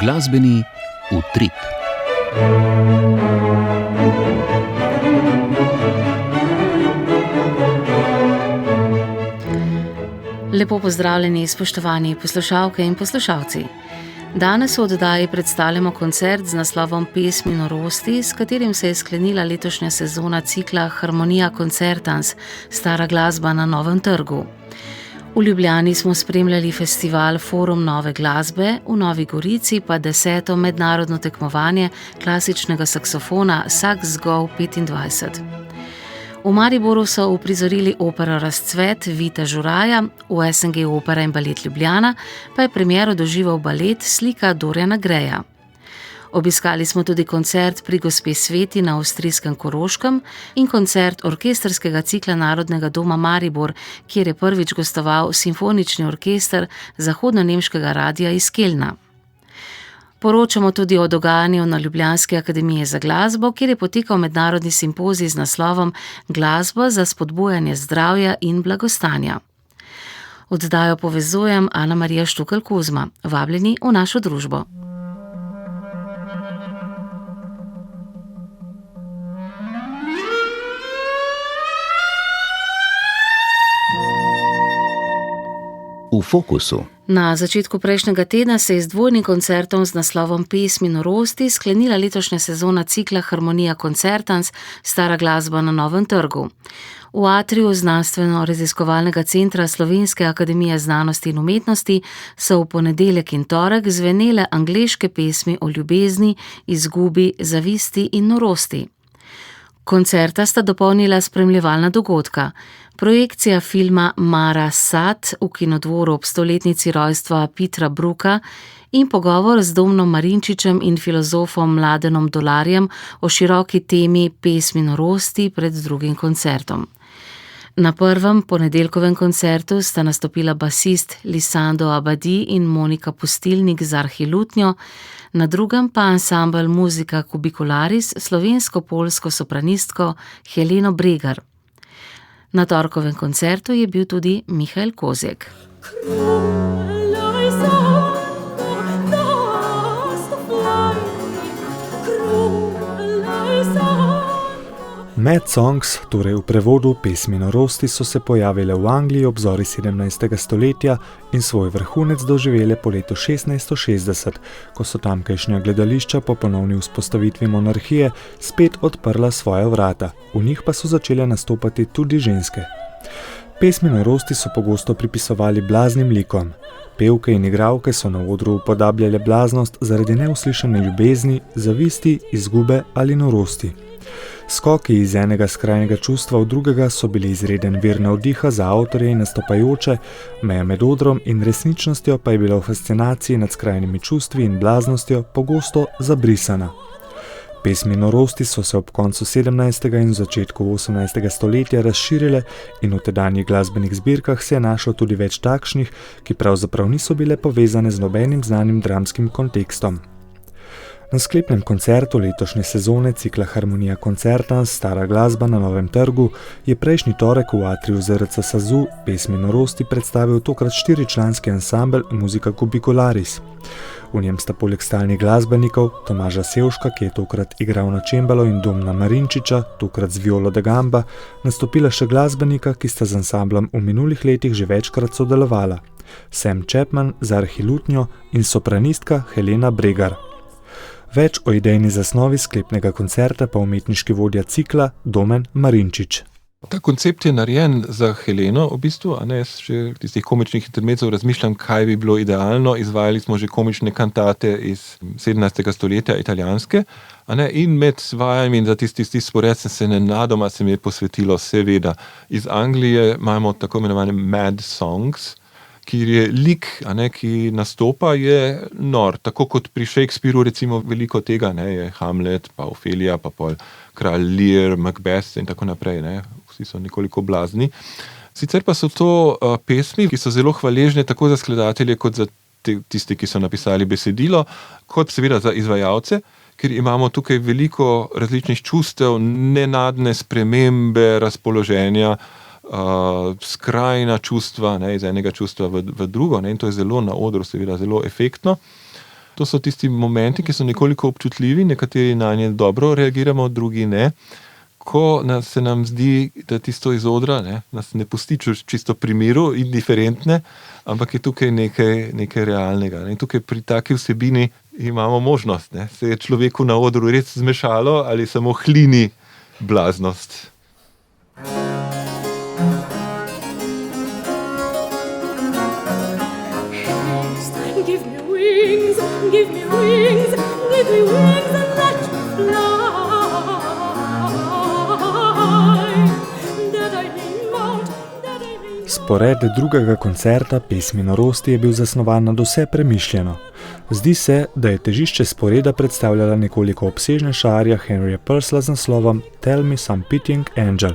Glasbeni utrip. Lepo pozdravljeni, spoštovani poslušalke in poslušalci. Danes v oddaji predstavljamo koncert z naslovom Pesmi norosti, s katerim se je sklenila letošnja sezona cikla Harmonija Concertans, stara glasba na Novem trgu. V Ljubljani smo spremljali festival Forum nove glasbe, v Novi Gorici pa 10. mednarodno tekmovanje klasičnega saksofona Sax Go 25. V Mariboru so uprizorili opero Razcvet Vita Žuraja, v SNG Opera in balet Ljubljana pa je premiero doživel balet Slika Dorjana Greja. Obiskali smo tudi koncert pri gospe Sveti na avstrijskem Koroškem in koncert orkestrskega cikla Narodnega doma Maribor, kjer je prvič gostoval simfonični orkester zahodno-nemškega radia iz Kelna. Poročamo tudi o dogajanju na Ljubljanski akademiji za glasbo, kjer je potekal mednarodni simpozij z naslovom Glasba za spodbujanje zdravja in blagostanja. Oddajo povezujem Ana Marija Štukelj-Kuzma. Vabljeni v našo družbo. V fokusu. Na začetku prejšnjega tedna se je z dvojnim koncertom z naslovom Pesmi norosti sklenila letošnja sezona cikla Harmonija Concertans, stara glasba na Novem trgu. V atriju Znanstveno-raziskovalnega centra Slovenske akademije znanosti in umetnosti so v ponedeljek in torek zvenele angleške pesmi o ljubezni, izgubi, zavisti in norosti. Koncerta sta dopolnila spremljevalna dogodka. Projekcija filma Mara Sad v Kinodvoru ob stoletnici rojstva Petra Brooka in pogovor z Domnom Marinčičem in filozofom Mladenom Dolarjem o široki temi Pesmi norosti pred drugim koncertom. Na prvem ponedeljkovem koncertu sta nastopila basist Lisando Abadi in Monika Pustilnik z arhilutnjo, na drugem pa ansambel Musica Cubicularis s slovensko-poljsko sopranistko Heleno Bregar. Na torkovem koncertu je bil tudi Mihael Kozjek. Mad Songs, torej v prevodu Pesmi norosti, so se pojavile v Angliji ob zori 17. stoletja in svoj vrhunec doživele po letu 1660, ko so tamkajšnja gledališča po ponovni vzpostavitvi monarhije spet odprla svoja vrata, v njih pa so začele nastopati tudi ženske. Pesmi norosti so pogosto pripisovali blaznim likom. Pevke in igralke so na odru upodabljale blaznost zaradi neuslišane ljubezni, zavisti, izgube ali norosti. Skoki iz enega skrajnega čustva v drugega so bili izreden vir navdiha za avtorje in nastopajoče, meja med odrom in resničnostjo pa je bila v fascinaciji nad skrajnimi čustvi in blaznostjo pogosto zabrisana. Pesmi norosti so se ob koncu 17. in začetku 18. stoletja razširile in v tedanjih glasbenih zbirkah se je našlo tudi več takšnih, ki pravzaprav niso bile povezane z nobenim znanim dramskim kontekstom. Na sklepnem koncertu letošnje sezone cikla Harmonija Concertans, stara glasba na Novem trgu, je prejšnji torek v atriju ZRC SAZU Pesmi norosti predstavil tokrat 4-članski ansambel Musica Cubicularis. V njem sta poleg stalnih glasbenikov Tomaža Sevška, ki je tokrat igral na čembalo, in Domna Marinčiča, tokrat z violo da gamba, nastopila še glasbenika, ki sta z ansamblom v minulih letih že večkrat sodelovala, Sam Chapman z arhilutnjo in sopranistka Helena Bregar. Več o idejni zasnovi sklepnega koncerta pa umetniški vodja cikla Domen Marinčič. Ta koncept je narejen za Heleno, v bistvu, a ne, še tistih komičnih intermezov razmišljam, kaj bi bilo idealno. Izvajali smo že komične kantate iz 17. stoletja italijanske, a ne, in med vajami za tisti spored se nenadoma se mi je posvetilo seveda. Iz Anglije imamo tako imenovane Mad Songs, kjer je lik, a ne, ki nastopa, je nor. Tako kot pri Shakespeareu recimo veliko tega, ne, je Hamlet, pa Ophelija, pa pol kralj Lear, Macbeth in tako naprej, ne. Vsi so nekoliko blazni. Sicer pa so to pesmi, ki so zelo hvaležne tako za skladatelje, kot za tiste, ki so napisali besedilo, kot seveda za izvajalce, ker imamo tukaj veliko različnih čustev, nenadne spremembe razpoloženja, skrajna čustva, ne, iz enega čustva v drugo, ne, in to je zelo na odru, seveda zelo efektno. To so tisti momenti, ki so nekoliko občutljivi, nekateri na nje dobro reagiramo, drugi ne. Ko se nam zdi, da tisto iz odra nas ne pusti čisto pri miru, indiferentne, ampak je tukaj nekaj realnega. In tukaj pri taki vsebini imamo možnost. Se je človeku na odru res zmešalo ali samo hlini blaznost. Give me wings, give me wings, give me wings and let me fly. That I may mount, that I may... Spored drugega koncerta Pesmi norosti je bil zasnovan nad vse premišljeno. Zdi se, da je težišče sporeda predstavljala nekoliko obsežnejša arija Henryja Purcella z naslovom Tell me some pitying angel.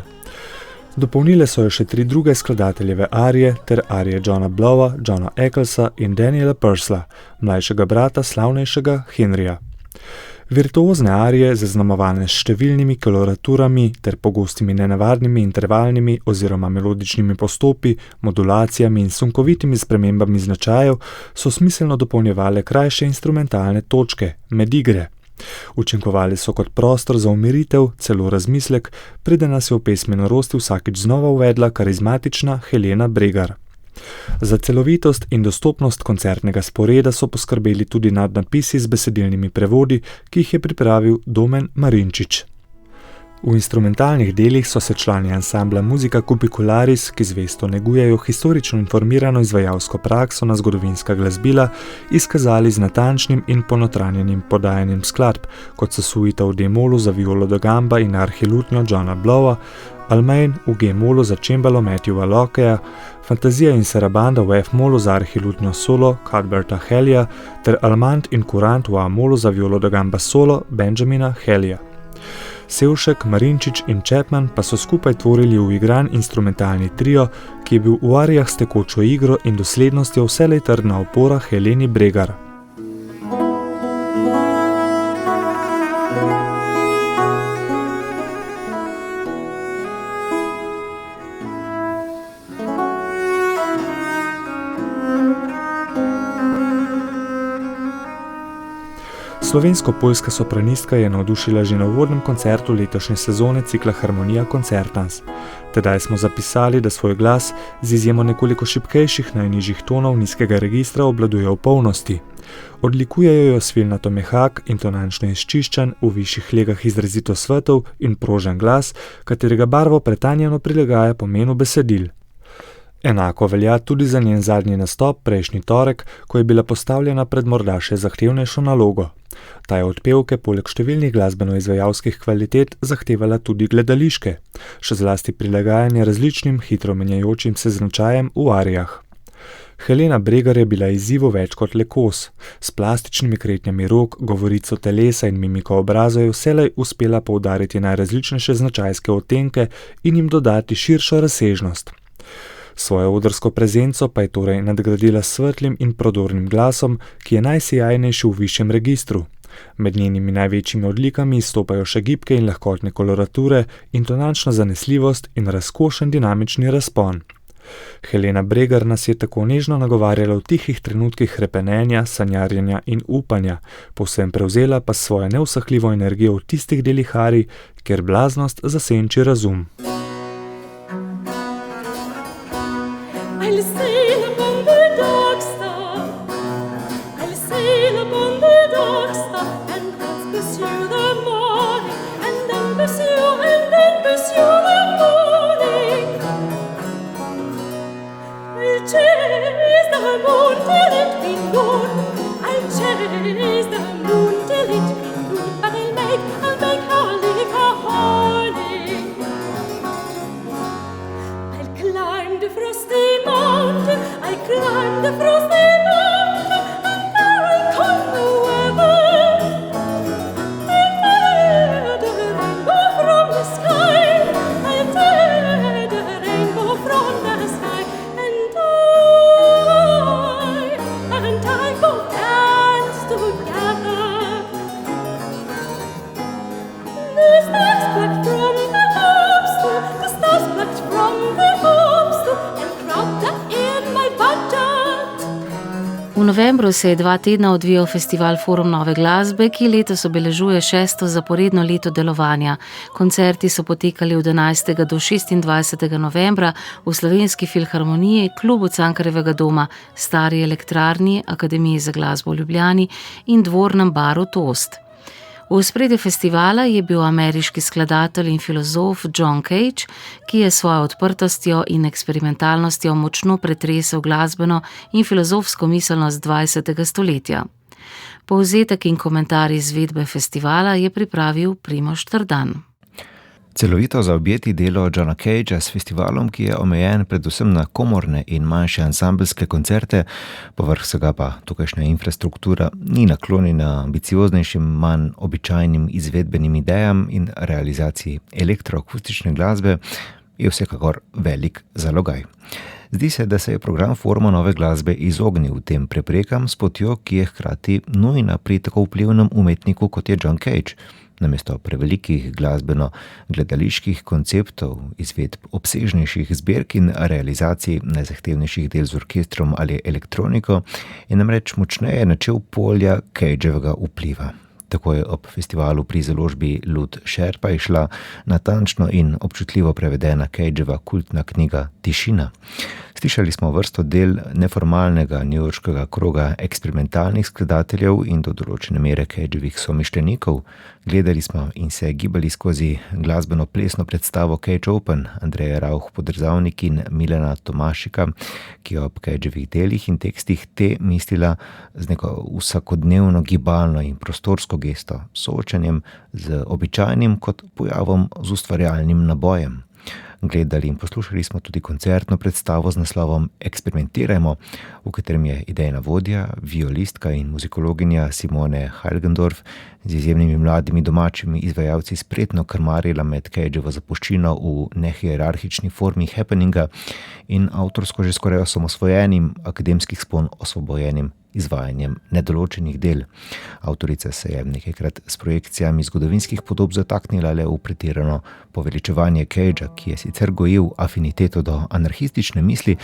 Dopolnile so jo še 3 druge skladateljeve arije ter arije Johna Blowa, Johna Ecclesa in Daniela Purcella, mlajšega brata slavnejšega Henryja. Virtuozne arije, zaznamovane s številnimi koloraturami ter pogostimi nenavadnimi intervalnimi oziroma melodičnimi postopi, modulacijami in sunkovitimi spremembami značajev, so smiselno dopolnjevale krajše instrumentalne točke, medigre. Učinkovali so kot prostor za umiritev, celo razmislek, preden nas je v Pesmi norosti vsakič znova uvedla karizmatična Helena Bregar. Za celovitost in dostopnost koncertnega sporeda so poskrbeli tudi nadnapisi z besedilnimi prevodi, ki jih je pripravil Domen Marinčič. V instrumentalnih delih so se člani ansambla Musica Cubicularis, ki zvesto negujejo historično informirano izvajalsko prakso na zgodovinska glasbila, izkazali z natančnim in ponotranjenim podajanjem skladb, kot so suita v D-molu za violo da gamba in arhilutnjo Johna Blowa, Almain v G-molu za čembalo Matthewa Lockeya, Fantazija in sarabanda v F-molu za arhilutnjo solo Cuthberta Halleyja ter Almand in Kurant v A-molu za violo da gamba solo Benjamina Halleyja. Sevšek, Marinčič in Chapman pa so skupaj tvorili uigran instrumentalni trio, ki je bil v arijah s tekočo igro in doslednostjo vselej trdna opora Heleni Bregar. Slovensko-poljska sopranistka je navdušila že na uvodnem koncertu letošnje sezone cikla Harmonija Concertans. Tedaj smo zapisali, da svoj glas z izjemo nekoliko šibkejših najnižjih tonov nizkega registra obvladuje v polnosti. Odlikujejo jo svilnato mehak in tonančno izčiščen, v višjih legah izrazito svetov in prožen glas, katerega barvo pretanjeno prilagaja pomenu besedil. Enako velja tudi za njen zadnji nastop prejšnji torek, ko je bila postavljena pred morda še zahtevnejšo nalogo. Ta je od pevke poleg številnih glasbeno-izvajalskih kvalitet zahtevala tudi gledališke, še zlasti prilagajanje različnim hitro menjajočim se značajem v arijah. Helena Bregar je bila izzivu več kot le kos. S plastičnimi kretnjami rok, govorico telesa in mimiko obraza je vselej uspela poudariti najrazličnejše značajske odtenke in jim dodati širšo razsežnost. Svojo odrsko prezenco pa je torej nadgradila s svetlim in prodornim glasom, ki je najsijajnejši v višjem registru. Med njenimi največjimi odlikami izstopajo še gibke in lahkotne kolorature, intonančna zanesljivost in razkošen dinamični razpon. Helena Bregar nas je tako nežno nagovarjala v tihih trenutkih hrepenenja, sanjarjenja in upanja, povsem prevzela pa svojo neusahljivo energijo v tistih delih arij, kjer blaznost zasenči razum. I'll sail upon the dark star, I'll sail upon the dark star, and let's pursue the morning, and then pursue the morning. I'll chase the moon till it be noon, I'll chase the moon till it be noon, but I'll make her leave her horning. V novembru se je 2 tedna odvijal festival Forum nove glasbe, ki letos obeležuje 6. zaporedno leto delovanja. Koncerti so potekali od 11. do 26. novembra v Slovenski filharmoniji, klubu Cankarjevega doma, Stari elektrarni, Akademiji za glasbo v Ljubljani in dvornem baru Toast. V ospredju festivala je bil ameriški skladatelj in filozof John Cage, ki je svojo odprtostjo in eksperimentalnostjo močno pretresel glasbeno in filozofsko miselnost 20. stoletja. Povzetek in komentar izvedbe festivala je pripravil Primož Trdan. Celovito zaobjeti delo Johna Cagea s festivalom, ki je omejen predvsem na komorne in manjše ansambelske koncerte, povrh vsega pa tukajšnja infrastruktura ni naklonjena ambicioznejšim, manj običajnim izvedbenim idejam in realizaciji elektroakustične glasbe, je vsekakor velik zalogaj. Zdi se, da se je program Foruma nove glasbe izognil tem preprekam s potjo, ki je hkrati nujna pri tako vplivnem umetniku, kot je John Cage. Namesto prevelikih glasbeno-gledaliških konceptov, izvedb obsežnejših zbirk in realizacij najzahtevnejših del z orkestrom ali elektroniko, je namreč močneje načel polja Cageovega vpliva. Tako je ob festivalu pri založbi Lud Sherpa išla natančno in občutljivo prevedena Cageova kultna knjiga Tišina. Slišali smo vrsto del neformalnega newyorškega kroga eksperimentalnih skladateljev in do določene mere Cageovih somišljenikov. Gledali smo in se gibali skozi glasbeno-plesno predstavo Cage Open Andreja Rauch-Podržavnik in Milana Tomašika, ki je ob Cageovih delih in tekstih te mislila z neko vsakodnevno gibalno in prostorsko gesto, soočenjem z običajnim kot pojavom z ustvarjalnim nabojem. Gledali in poslušali smo tudi koncertno predstavo z naslovom Eksperimentirajmo, v katerem je idejna vodja, violistka in muzikologinja Simone Heiligendorf z izjemnimi mladimi domačimi izvajalci spretno krmarila med Cageovo zapuščino v nehierarhični formi happeninga in avtorsko že skoraj osamosvojenim, akademskih spon osvobojenim izvajanjem nedoločenih del. Avtorica se je nekajkrat s projekcijami zgodovinskih podob zataknila le v pretirano poveličevanje Cagea, ki je sicer gojil afiniteto do anarhistične misli,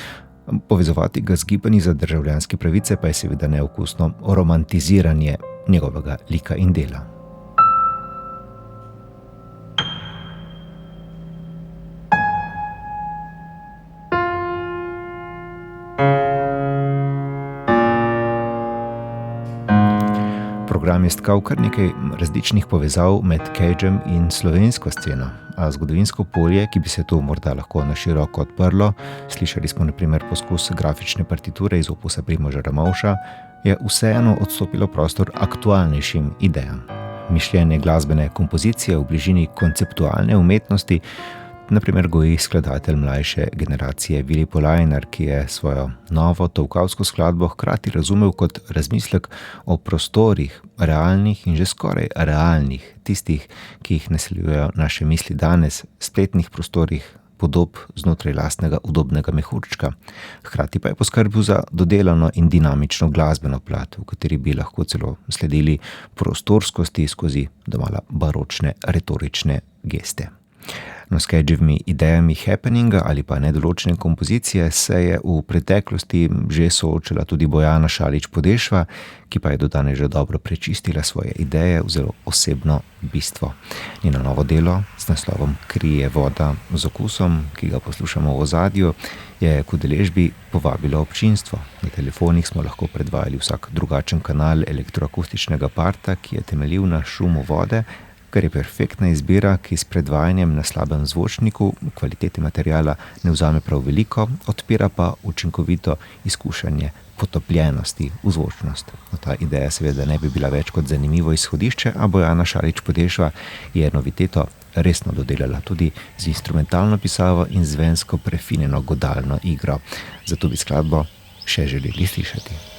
povezovati ga z gibanji za državljanske pravice pa je seveda neokusno romantiziranje njegovega lika in dela. Program je stkal kar nekaj različnih povezav med Cageem in slovensko sceno, a zgodovinsko polje, ki bi se tu morda lahko na široko odprlo, slišali smo na primer poskus grafične partiture iz opusa Primoža Ramovša, je vseeno odstopilo prostor aktualnejšim idejam. Mišljenje glasbene kompozicije v bližini konceptualne umetnosti na primer goji skladatelj mlajše generacije Vili Polajnar, ki je svojo novo tolkavsko skladbo hkrati razumel kot razmislek o prostorih, realnih in že skoraj realnih, tistih, ki jih naseljujejo naše misli danes, spletnih prostorih, podob znotraj lastnega udobnega mehurčka. Hkrati pa je poskrbel za dodelano in dinamično glasbeno plat, v kateri bi lahko celo sledili prostorskosti skozi domala baročne retorične geste. No, s Cageovimi idejami happeninga ali pa nedoločene kompozicije se je v preteklosti že soočila tudi Bojana Šalič-Podešva, ki pa je do danes že dobro prečistila svoje ideje v zelo osebno bistvo. Njeno novo delo s naslovom Kri je voda z okusom, ki ga poslušamo v ozadju, je k udeležbi povabilo občinstvo. Na telefonih smo lahko predvajali vsak drugačen kanal elektroakustičnega parta, ki je temeljil na šumu vode, kar je perfektna izbira, ki s predvajanjem na slabem zvočniku kvalitete materiala ne vzame prav veliko, odpira pa učinkovito izkušanje potopljenosti v zvočnost. No, ta ideja seveda ne bi bila več kot zanimivo izhodišče, a Bojana Šalič-Podešva je noviteto resno dodelala tudi z instrumentalno pisavo in zvensko prefinjeno godalno igro. Zato bi skladbo še želeli slišati.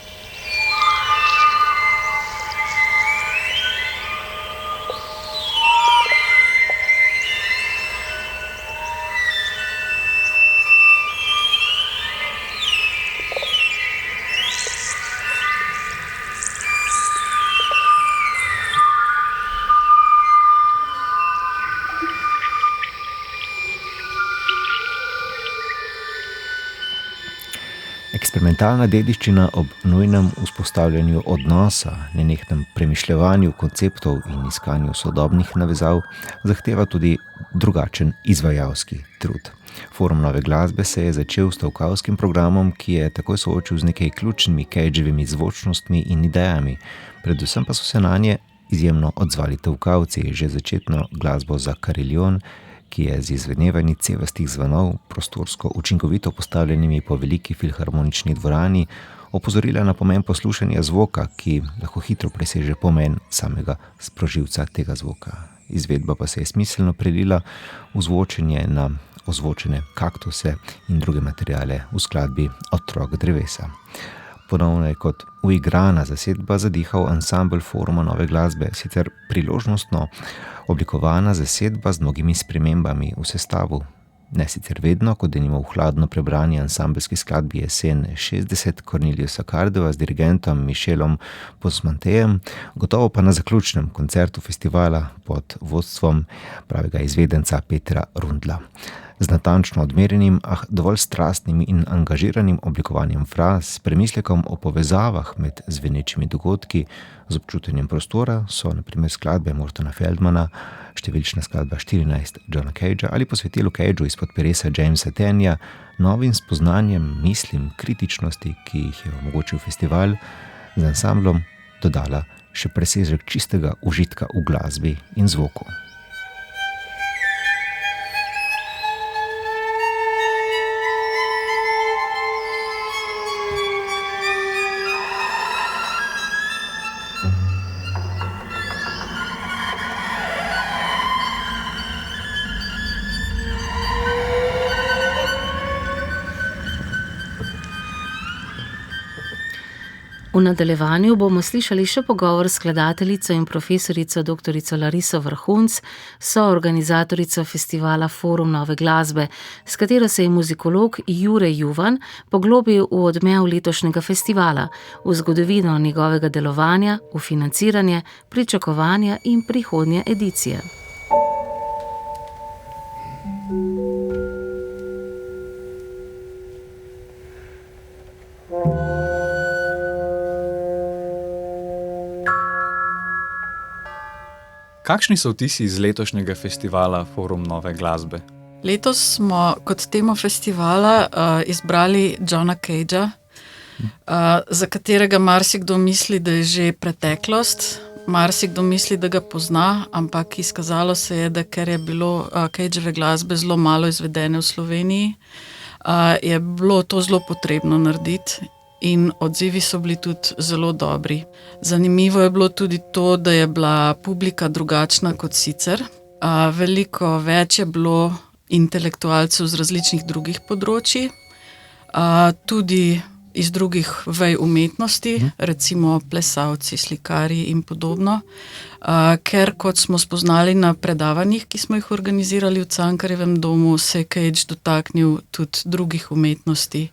Eksperimentalna dediščina ob nujnem vzpostavljanju odnosa, nenehnem premišljevanju konceptov in iskanju sodobnih navezav zahteva tudi drugačen izvajalski trud. Forum Nove glasbe se je začel s stavkavskim programom, ki je takoj soočil z nekaj ključnimi Cagevimi zvočnostmi in idejami, predvsem pa so se nanje izjemno odzvali tavkavci, že začetno glasbo za kariljon, ki je z izvenevanji cevastih zvonov, prostorsko učinkovito postavljenimi po veliki filharmonični dvorani, opozorila na pomen poslušanja zvoka, ki lahko hitro preseže pomen samega sprožilca tega zvoka. Izvedba pa se je smiselno prelila v zvočenje na ozvočene kaktuse in druge materiale v skladbi Otrok drevesa. Ponovno je kot uigrana zasedba zadihal ansambel Foruma Nove glasbe, sicer priložnostno oblikovana zasedba z mnogimi spremembami v sestavu. Ne sicer vedno, kot denimo v hladno prebrani ansambelski skladbi Jesen 60 Corneliusa Cardova z dirigentom Michelom Posmantejem, gotovo pa na zaključnem koncertu festivala pod vodstvom pravega izvedenca Petra Rundla. Z natančno odmerjenim, dovolj strastnim in angažiranim oblikovanjem fraz, s premislekom o povezavah med zvenečimi dogodki, z občutenjem prostora so na primer skladbe Mortona Feldmana, številčna skladba 14 Johna Cagea ali posvetilo Cageu izpod peresa Jamesa Tenya, novim spoznanjem, mislim, kritičnosti, ki jih je omogočil festival, z ansamblom dodala še presežek čistega užitka v glasbi in zvoku. V nadaljevanju bomo slišali še pogovor s skladateljico in profesorico dr. Lariso Vrhunc, soorganizatorico festivala Forum Nove glasbe, s katero se je muzikolog Jure Juvan poglobil v odmev letošnjega festivala, v zgodovino njegovega delovanja, v financiranje, pričakovanja in prihodnje edicije. Kakšni so vtisi iz letošnjega festivala Forum Nove glasbe? Letos smo kot temo festivala izbrali Johna Cagea, za katerega marsikdo misli, da je že preteklost, marsikdo misli, da ga pozna, ampak izkazalo se je, da ker je bilo Cageove glasbe zelo malo izvedene v Sloveniji, je bilo to zelo potrebno narediti. In odzivi so bili tudi zelo dobri. Zanimivo je bilo tudi to, da je bila publika drugačna kot sicer. Veliko več je bilo intelektualcev z različnih drugih področji, tudi iz drugih vej umetnosti, recimo plesalci, slikarji in podobno. Ker, kot smo spoznali na predavanjih, ki smo jih organizirali v Cankarjevem domu, se je Cage dotaknil tudi drugih umetnosti,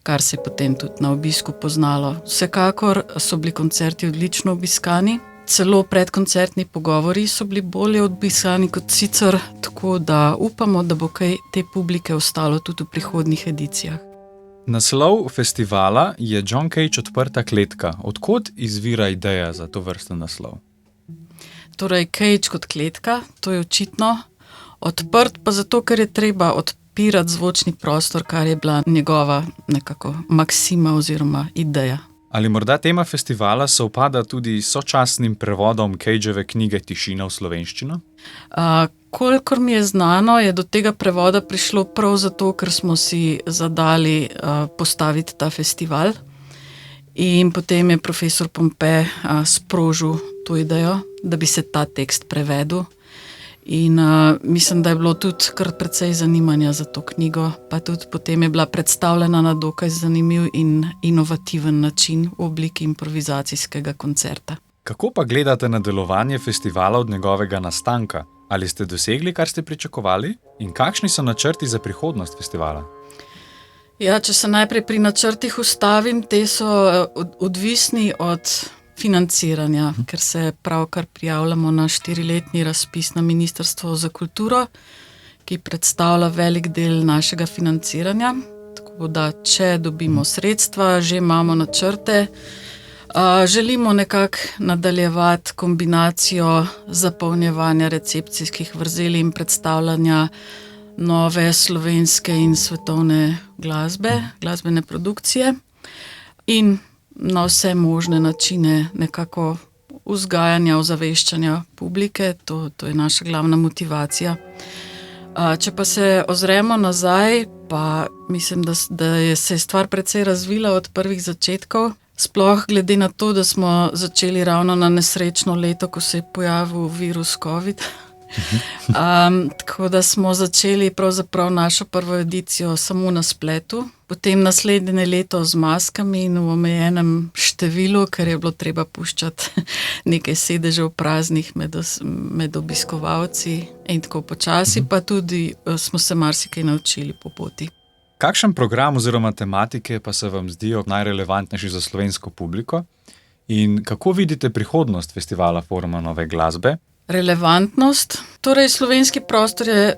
kar se je potem tudi na obisku poznalo. Vsekakor so bili koncerti odlično obiskani, celo predkoncertni pogovori so bili bolje obiskani kot sicer, tako da upamo, da bo kaj te publike ostalo tudi v prihodnjih edicijah. Naslov festivala je John Cage odprta kletka. Od kod izvira ideja za to vrsten naslov? Torej, Cage kot kletka, to je očitno. Odprt pa zato, ker je treba odprti zvočni prostor, kar je bila njegova nekako maksima oziroma ideja. Ali morda tema festivala sovpada tudi s sočasnim prevodom Cageove knjige Tišina v slovenščino? Kolikor mi je znano, je do tega prevoda prišlo prav zato, ker smo si zadali postaviti ta festival. In potem je profesor Pompe sprožil to idejo, da bi se ta tekst prevedel. In mislim, da je bilo tudi kar precej zanimanja za to knjigo, pa tudi potem je bila predstavljena na dokaj zanimiv in inovativen način v obliki improvizacijskega koncerta. Kako pa gledate na delovanje festivala od njegovega nastanka? Ali ste dosegli, kar ste pričakovali? In kakšni so načrti za prihodnost festivala? Ja, če se najprej pri načrtih ustavim, te so odvisni od financiranja, ker se pravkar prijavljamo na 4-letni razpis na Ministrstvo za kulturo, ki predstavlja velik del našega financiranja, tako Tako da, če dobimo sredstva, že imamo načrte. Želimo nekako nadaljevati kombinacijo zapolnjevanja recepcijskih vrzeli in predstavljanja nove slovenske in svetovne glasbene produkcije in na vse možne načine nekako vzgajanja, ozaveščanja publike, to je naša glavna motivacija. Če pa se ozremo nazaj, pa mislim, da se je stvar precej razvila od prvih začetkov, sploh glede na to, da smo začeli ravno na nesrečno leto, ko se je pojavil virus COVID. Tako da smo začeli pravzaprav našo prvo edicijo samo na spletu, potem naslednje leto z maskami in v omejenem številu, ker je bilo treba puščati nekaj sedežev praznih med obiskovalci in tako počasi, pa tudi smo se marsikaj naučili po poti. Kakšen program oziroma tematike pa se vam zdijo najrelevantnejši za slovensko publiko in kako vidite prihodnost festivala Foruma nove glasbe? Relevantnost. Torej, slovenski prostor je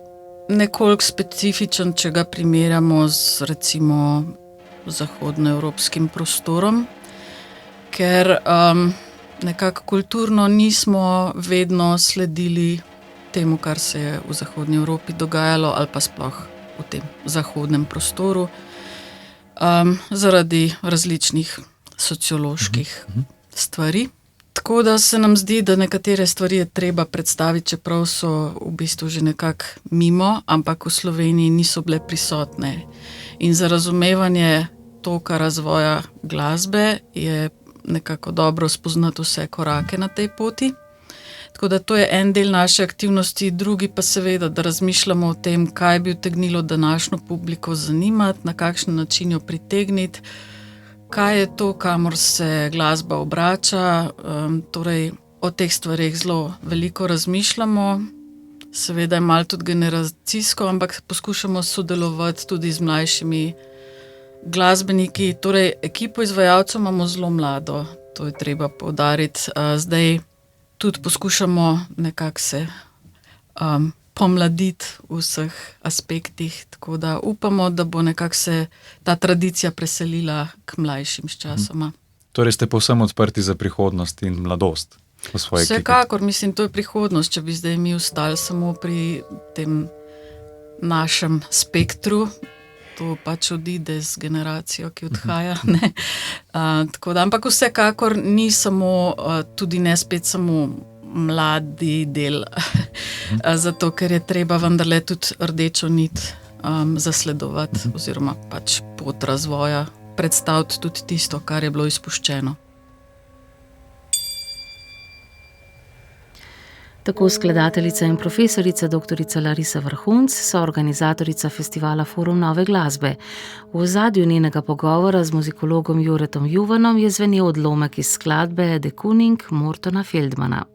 nekoliko specifičen, če ga primerjamo z recimo zahodnoevropskim prostorom, ker nekako kulturno nismo vedno sledili temu, kar se je v zahodni Evropi dogajalo ali pa sploh v tem zahodnem prostoru, zaradi različnih socioloških stvari. Tako da se nam zdi, da nekatere stvari je treba predstaviti, čeprav so v bistvu že nekako mimo, ampak v Sloveniji niso bile prisotne. In za razumevanje toka razvoja glasbe je nekako dobro spoznati vse korake na tej poti. Tako da to je en del naše aktivnosti, drugi pa seveda, da razmišljamo o tem, kaj bi utegnilo današnjo publiko zanimati, na kakšen način jo pritegniti, kaj je to, kamor se glasba obrača, torej o teh stvareh zelo veliko razmišljamo, seveda je malo tudi generacijsko, ampak poskušamo sodelovati tudi z mlajšimi glasbeniki, torej ekipo izvajalcev imamo zelo mlado, to je treba poudariti, zdaj tudi poskušamo nekako se pomladiti v vseh aspektih, tako da upamo, da bo nekako se ta tradicija preselila k mlajšim s časoma. Torej ste povsem odprti za prihodnost in mladost v svoji ekipi? Vsekakor, mislim, to je prihodnost, če bi zdaj mi ostali samo pri tem našem spektru, to pač odide z generacijo, ki odhaja. Ne? Tako da, ampak vsekakor ni samo, tudi ne spet samo mladi del, zato ker je treba vendarle tudi rdečo nit zasledovati oziroma pač pot razvoja, predstaviti tudi tisto, kar je bilo izpuščeno. Tako skladateljica in profesorica dr. Larisa Vrhunc, soorganizatorica festivala Forum nove glasbe. V ozadju njenega pogovora z muzikologom Juretom Juvanom je zvenel odlomek iz skladbe De Kooning Mortona Feldmana.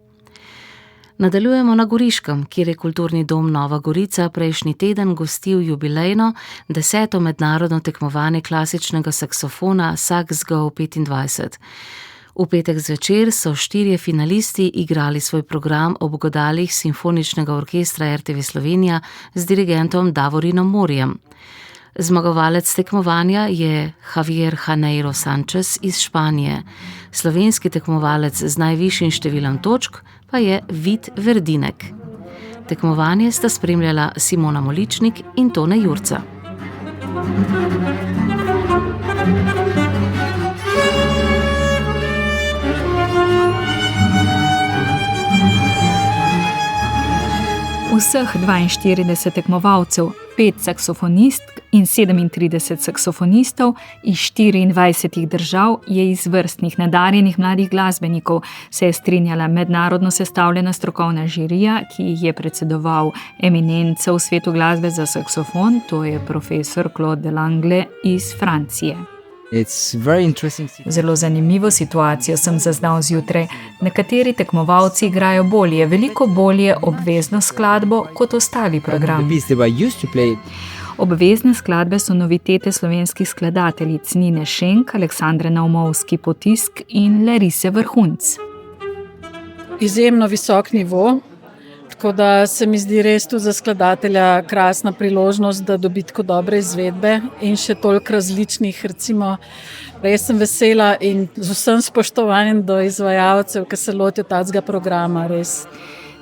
Nadaljujemo na Goriškem, kjer je kulturni dom Nova Gorica prejšnji teden gostil jubilejno 10. mednarodno tekmovanje klasičnega saksofona Sax-Go 25. V petek zvečer so 4 finalisti igrali svoj program ob godalih Simfoničnega orkestra RTV Slovenija z dirigentom Davorinom Morjem. Zmagovalec tekmovanja je Javier Janeiro Sanchez iz Španije. Slovenski tekmovalec z najvišjim številom točk pa je Vid Verdinek. Tekmovanje sta spremljala Simona Moličnik in Tone Jurca. Vseh 42 tekmovalcev, 5 saksofonistk in 37 saksofonistov iz 24 držav je izvrstnih nadarjenih mladih glasbenikov, se je strinjala mednarodno sestavljena strokovna žirija, ki jih je predsedoval eminenca v svetu glasbe za saksofon, to je profesor Claude Delangle iz Francije. Zelo zanimivo situacijo sem zaznal zjutraj. Nekateri tekmovalci igrajo bolje, veliko bolje obvezno skladbo kot ostali programi. Obvezne skladbe so novitete slovenskih skladateljic Nine Šenk, Aleksandre Naumovski-Potisk in Larise Vrhunc. Izjemno visok nivo, Tako da se mi zdi res tu za skladatelja krasna priložnost, da dobi tako dobre izvedbe in še toliko različnih, recimo, res sem vesela in z vsem spoštovanjem do izvajalcev, ki se lotijo tacga programa, res.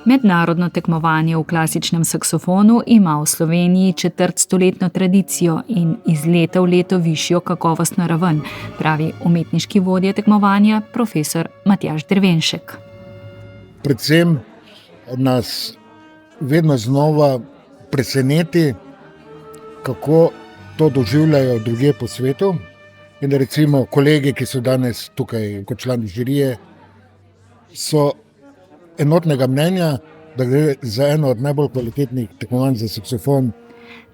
Mednarodno tekmovanje v klasičnem saksofonu ima v Sloveniji četrtstoletno tradicijo in iz leta v leto višjo kakovostno raven, pravi umetniški vodja tekmovanja profesor Matjaž Dervenšek. Predvsem nas vedno znova preseneti, kako to doživljajo drugje po svetu. In recimo kolegi, ki so danes tukaj kot člani žirije, so enotnega mnenja, da gre za eno od najbolj kvalitetnih tekmovanj za saksofon.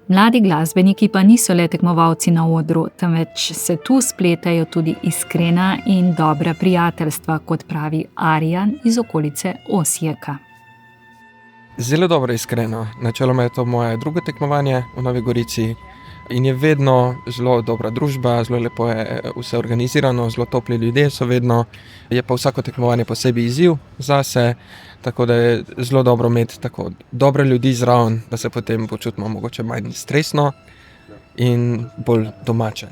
Mladi glasbeniki pa niso le tekmovalci na odru, temveč se tu spletajo tudi iskrena in dobra prijateljstva, kot pravi Arjan iz okolice Osijeka. Zelo dobro iskreno. Načeloma je to moje drugo tekmovanje v Novi Gorici in je vedno zelo dobra družba, zelo lepo je vse organizirano, zelo topli ljudje so vedno. Je pa vsako tekmovanje posebej izziv zase, tako da je zelo dobro imeti tako dobre ljudi zraven, da se potem počutimo mogoče manj stresno in bolj domače.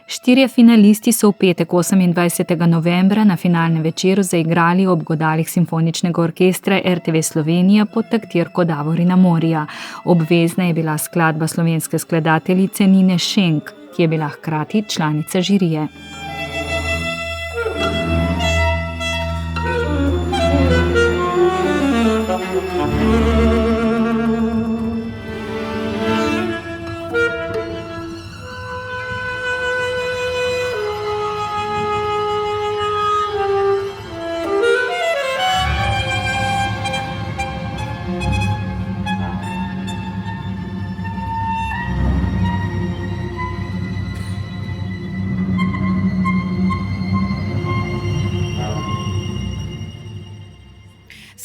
4 finalisti so v petek 28. novembra na finalnem večeru zaigrali ob godalih Simfoničnega orkestra RTV Slovenija pod taktirko Davorina Morija. Obvezna je bila skladba slovenske skladateljice Nine Šenk, ki je bila hkrati članica žirije.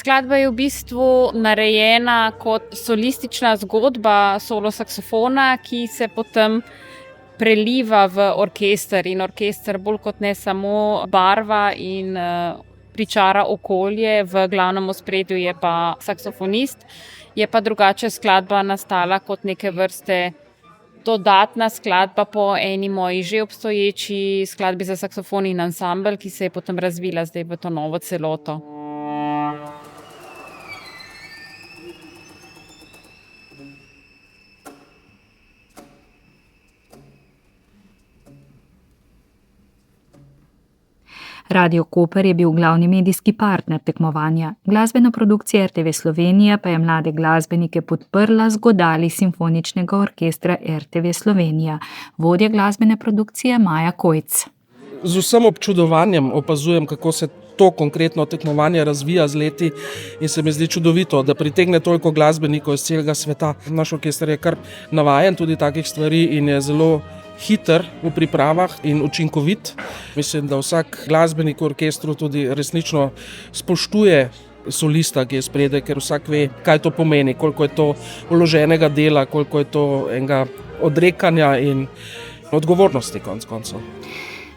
Skladba je v bistvu narejena kot solistična zgodba solo saksofona, ki se potem preliva v orkester in orkester bolj kot ne samo barva in pričara okolje, v glavnem ospredju je pa saksofonist. Je pa drugače skladba nastala kot neke vrste dodatna skladba po eni moji že obstoječi skladbi za saksofon in ansambel, ki se je potem razvila zdaj v to novo celoto. Radio Koper je bil glavni medijski partner tekmovanja. Glasbena produkcija RTV Slovenija pa je mlade glasbenike podprla z godali Simfoničnega orkestra RTV Slovenija. Vodja glasbene produkcije Maja Kojc. Z vsem občudovanjem opazujem, kako se to konkretno tekmovanje razvija z leti in se mi zdi čudovito, da pritegne toliko glasbenikov iz celega sveta. Naš orkester je kar navajen tudi takih stvari in je zelo hiter v pripravah in učinkovit. Mislim, da vsak glasbenik v orkestru tudi resnično spoštuje solista, ki je spredaj, ker vsak ve, kaj to pomeni, koliko je to vloženega dela, koliko je to enega odrekanja in odgovornosti konec koncev.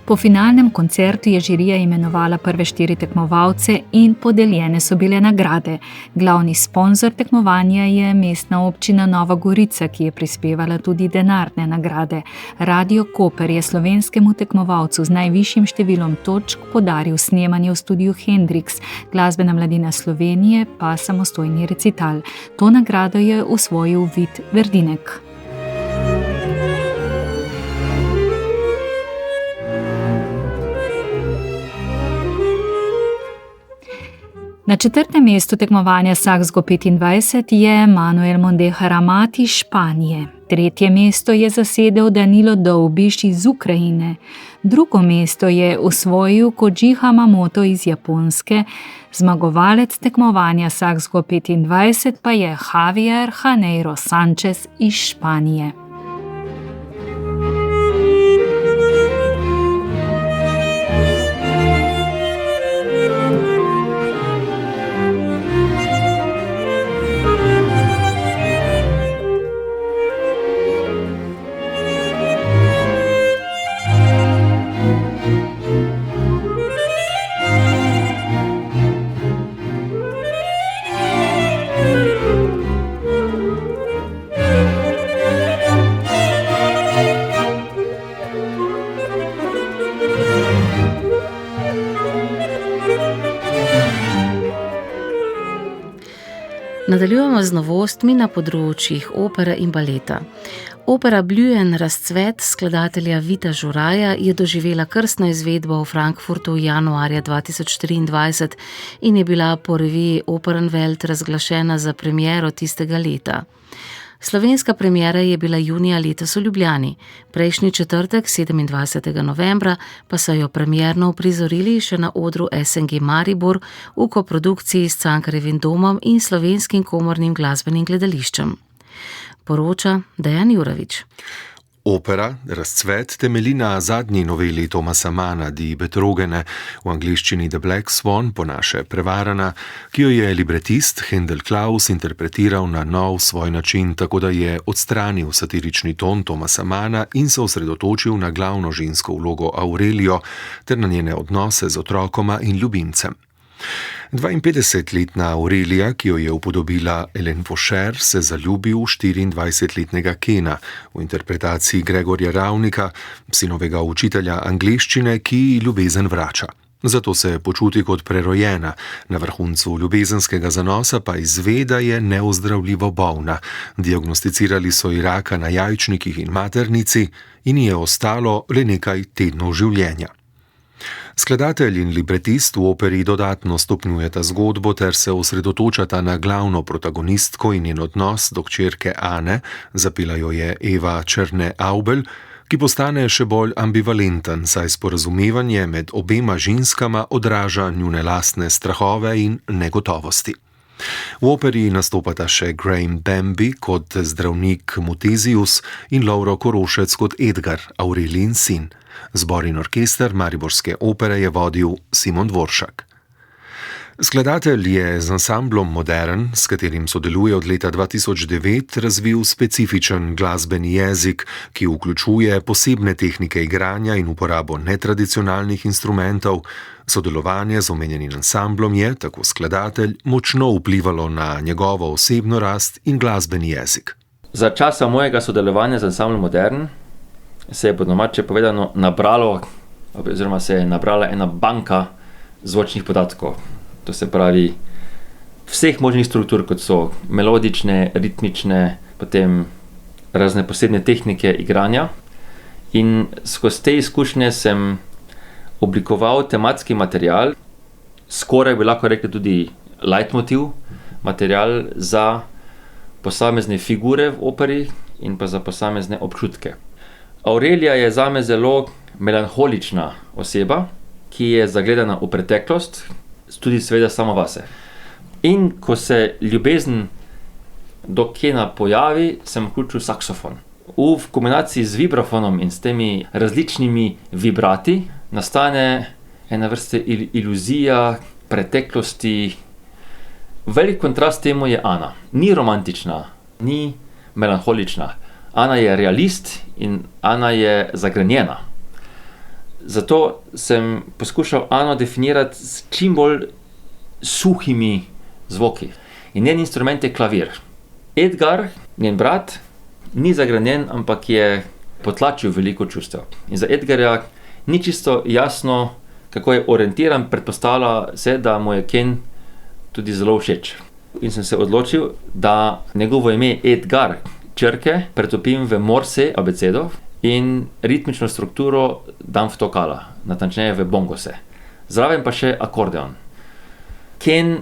Po finalnem koncertu je žirija imenovala prve 4 tekmovalce in podeljene so bile nagrade. Glavni sponzor tekmovanja je Mestna občina Nova Gorica, ki je prispevala tudi denarne nagrade. Radio Koper je slovenskemu tekmovalcu z najvišjim številom točk podaril snemanje v studiu Hendrix, Glasbena mladina Slovenije pa samostojni recital. To nagrado je osvojil Vid Verdinek. Na 4. mestu tekmovanja Saxgo 25 je Manuel Mondeja Ramat iz Španije. 3. mesto je zasedel Danilo Doubiš iz Ukrajine. 2. mesto je osvojil Koji Hamamoto iz Japonske. Zmagovalec tekmovanja Saxgo 25 pa je Javier Janeiro Sanchez iz Španije. Nadaljujemo z novostmi na področjih opere in baleta. Opera Blühen Razcvet skladatelja Vita Žuraja je doživela krstno izvedbo v Frankfurtu januarja 2023 in je bila po reviji Opernwelt razglašena za premiero tistega leta. Slovenska premiera je bila junija letos v Ljubljani, prejšnji četrtek, 27. novembra, pa so jo premierno uprizorili še na odru SNG Maribor v koprodukciji s Cankarjevim domom in Slovenskim komornim glasbenim gledališčem. Poroča Dejan Jurović. Opera Razcvet temelji na zadnji noveli Thomasa Manna Die Betrogene, v angliščini The Black Swan po naše Prevarana, ki jo je libretist Hendel Klaus interpretiral na nov svoj način, tako da je odstranil satirični ton Thomasa Manna in se osredotočil na glavno žensko vlogo Aurelio ter na njene odnose z otrokoma in ljubimcem. 52-letna Aurelija, ki jo je upodobila Ellen Faucher, se zaljubi v 24-letnega Kena v interpretaciji Gregorja Ravnika, sinovega učitelja angleščine, ki ljubezen vrača. Zato se počuti kot prerojena, na vrhuncu ljubezenskega zanosa pa izve, da je neozdravljivo bolna. Diagnosticirali so ji raka na jajčnikih in maternici in ji je ostalo le nekaj tednov življenja. Skladatelj in libretist v operi dodatno stopnjujeta zgodbo ter se osredotočata na glavno protagonistko in njen odnos do hčerke Ane, zapela jo je Eva Černe-Aubel, ki postane še bolj ambivalenten, saj sporazumevanje med obema ženskama odraža njune lastne strahove in negotovosti. V operi nastopata še Graham Bambi kot zdravnik Mutezius in Lovro Korošec kot Edgar, Aurelijin sin. Zbor in orkester Mariborske opere je vodil Simon Dvoršak. Skladatelj je z ansamblom Modern, s katerim sodeluje od leta 2009, razvil specifičen glasbeni jezik, ki vključuje posebne tehnike igranja in uporabo netradicionalnih instrumentov. Sodelovanje z omenjenim ansamblom je, tako skladatelj, močno vplivalo na njegovo osebno rast in glasbeni jezik. Za časa mojega sodelovanja z ansamblom Modern se je po domače povedano se je nabrala ena banka zvočnih podatkov. To se pravi vseh možnih struktur, kot so melodične, ritmične, potem razne posebne tehnike igranja. In skozi te izkušnje sem oblikoval tematski material, skoraj bi lahko rekli tudi leitmotiv, material za posamezne figure v operi in pa za posamezne občutke. Aurelija je zame zelo melanholična oseba, ki je zagledana v preteklost, tudi seveda samo vase. In ko se ljubezen do Kena pojavi, sem vključil saksofon. V kombinaciji z vibrafonom in s temi različnimi vibrati nastane ena vrste iluzija preteklosti. Velik kontrast temu je Ana. Ni romantična, ni melanholična. Ana je realist in Ana je zagrenjena. Zato sem poskušal Ano definirati s čim bolj suhimi zvoki. In njen instrument je klavir. Edgar, njen brat, ni zagrenjen, ampak je potlačil veliko čustev. In za Edgarja ni čisto jasno, kako je orientiran, predpostavlja se, da mu je Ken tudi zelo všeč. In sem se odločil, da njegovo ime Edgar črke pretopim v morse abecedo in ritmično strukturo dam v tokala, natančneje v bongose. Zraven pa še akordeon. Ken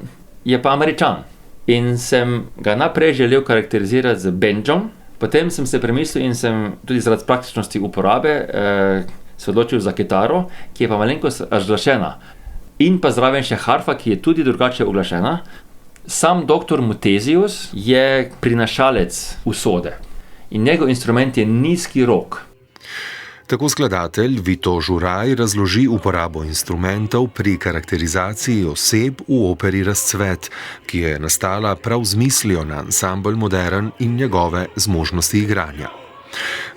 je pa Američan in sem ga naprej želel karakterizirati z banjom, potem sem se premislil in sem tudi zaradi praktičnosti uporabe se odločil za kitaro, ki je pa malenkost razglašena. In pa zraven še harfa, ki je tudi drugače uglašena. Sam doktor Mutezius je prinašalec usode in njegov instrument je nizki rog. Tako skladatelj Vito Žuraj razloži uporabo instrumentov pri karakterizaciji oseb v operi Razcvet, ki je nastala prav z mislijo na ansambel Modern in njegove zmožnosti igranja.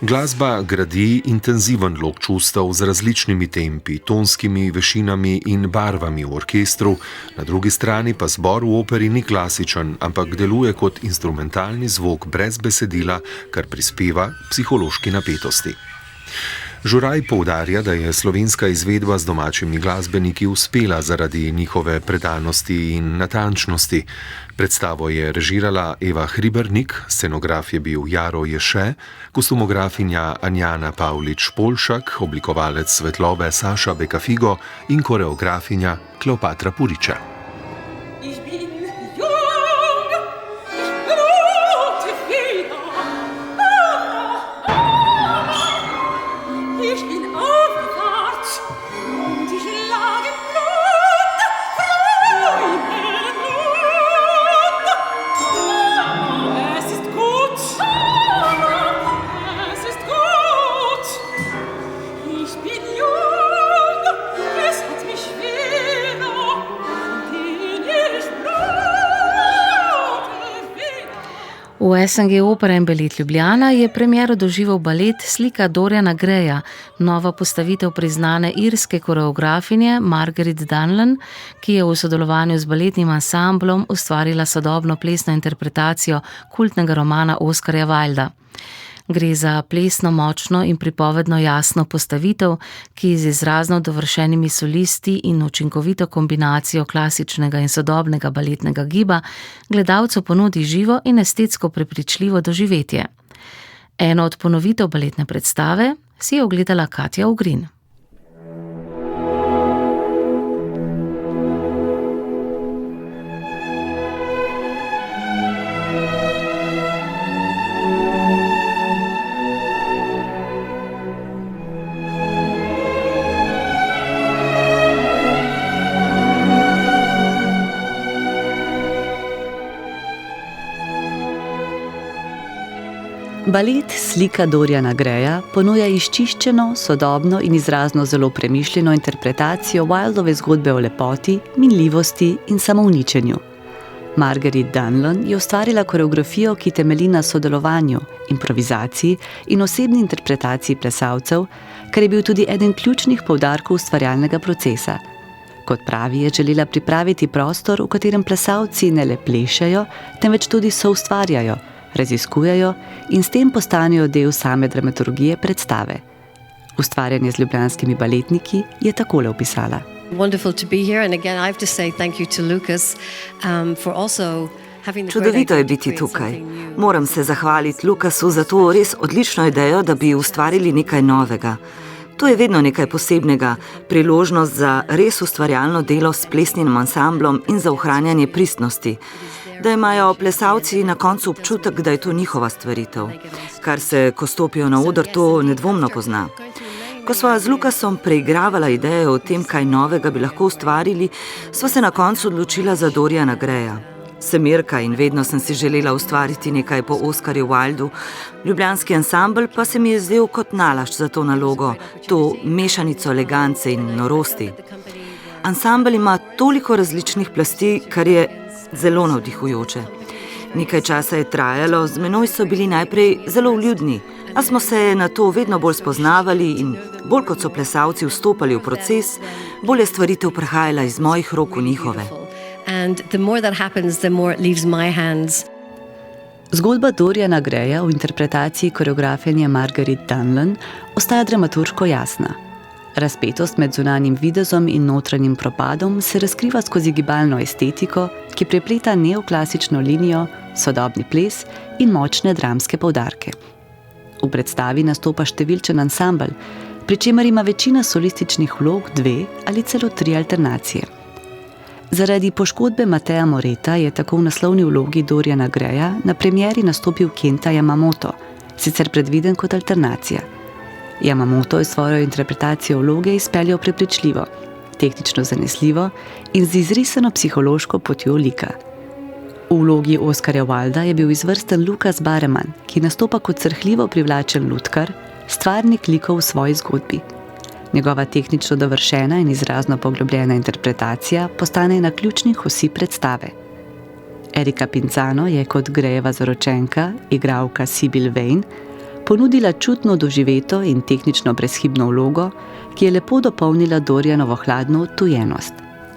Glasba gradi intenziven lok čustev z različnimi tempi, tonskimi vešinami in barvami v orkestru, na drugi strani pa zbor v operi ni klasičen, ampak deluje kot instrumentalni zvok brez besedila, kar prispeva psihološki napetosti. Žuraj poudarja, da je slovenska izvedba z domačimi glasbeniki uspela zaradi njihove predanosti in natančnosti. Predstavo je režirala Eva Hribernik, scenograf je bil Jaro Ješe, kostumografinja Anjana Pavlič-Polšak, oblikovalec svetlobe Saša Bekafigo in koreografinja Kleopatra Puriča. V SNG Opera in Balet Ljubljana je premiero doživel balet Slika Doriana Greya, nova postavitev priznane irske koreografinje Margaret Dunlan, ki je v sodelovanju z baletnim ansamblom ustvarila sodobno plesno interpretacijo kultnega romana Oskarja Wilda. Gre za plesno močno in pripovedno jasno postavitev, ki z izrazno dovršenimi solisti in učinkovito kombinacijo klasičnega in sodobnega baletnega giba gledalcu ponudi živo in estetsko prepričljivo doživetje. Eno od ponovitev baletne predstave si je ogledala Katja Ugrin. Balet Slika Doriana Greya ponuja izčiščeno, sodobno in izrazno zelo premišljeno interpretacijo Wildove zgodbe o lepoti, minljivosti in samouničenju. Margaret Dunlan je ustvarila koreografijo, ki temelji na sodelovanju, improvizaciji in osebni interpretaciji plesalcev, kar je bil tudi eden ključnih poudarkov ustvarjalnega procesa. Kot pravi, je želela pripraviti prostor, v katerem plesalci ne le plešajo, temveč tudi soustvarjajo, raziskujejo in s tem postanejo del same dramaturgije predstave. Ustvarjanje z ljubljanskimi baletniki je takole opisala. Čudovito je biti tukaj. Moram se zahvaliti Lukasu za to res odlično idejo, da bi ustvarili nekaj novega. To je vedno nekaj posebnega, priložnost za res ustvarjalno delo s plesnim ansamblom in za ohranjanje pristnosti. Da imajo plesalci na koncu občutek, da je to njihova stvaritev. Kar se, ko stopijo na oder, to nedvomno pozna. Ko sva z Lukasom preigravala ideje o tem, kaj novega bi lahko ustvarili, sva se na koncu odločila za Doriana Greya. Sem Irka in vedno sem si želela ustvariti nekaj po Oskarju Wildu. Ljubljanski ansambl pa se mi je zdel kot nalašč za to nalogo, to mešanico elegance in norosti. Ansambl ima toliko različnih plasti, kar je zelo navdihujoče. Nekaj časa je trajalo, z menoj so bili najprej zelo vljudni, a smo se na to vedno bolj spoznavali in bolj kot so plesalci vstopali v proces, bolj je stvaritev prehajala iz mojih rok v njihove. Zgodba Doriana Greya v interpretaciji koreografinje Margaret Dunlan ostaja dramaturško jasna. Razpetost med zunanjim videzom in notranjim propadom se razkriva skozi gibalno estetiko, ki prepleta neoklasično linijo, sodobni ples in močne dramske poudarke. V predstavi nastopa številčen ansambel, pri čemer ima večina solističnih vlog 2 ali celo 3 alternacije. Zaradi poškodbe Mateja Moreta je tako v naslovni vlogi Doriana Greya na premieri nastopil Kenta Yamamoto, sicer predviden kot alternacija. Yamamoto je svojo interpretacijo vloge izpeljal prepričljivo, tehnično zanesljivo in z izrisano psihološko potjo lika. V vlogi Oskarja Wilda je bil izvrsten Lukas Bareman, ki nastopa kot srhljivo privlačen lutkar, stvarnik likov v svoji zgodbi. Njegova tehnično dovršena in izrazno poglobljena interpretacija postane ena ključnih osi predstave. Erika Pinzano je kot Greyeva zaročenka, igralka Sibyl Vane, ponudila čutno doživeto in tehnično brezhibno vlogo, ki je lepo dopolnila Dorianovo hladno odtujenost.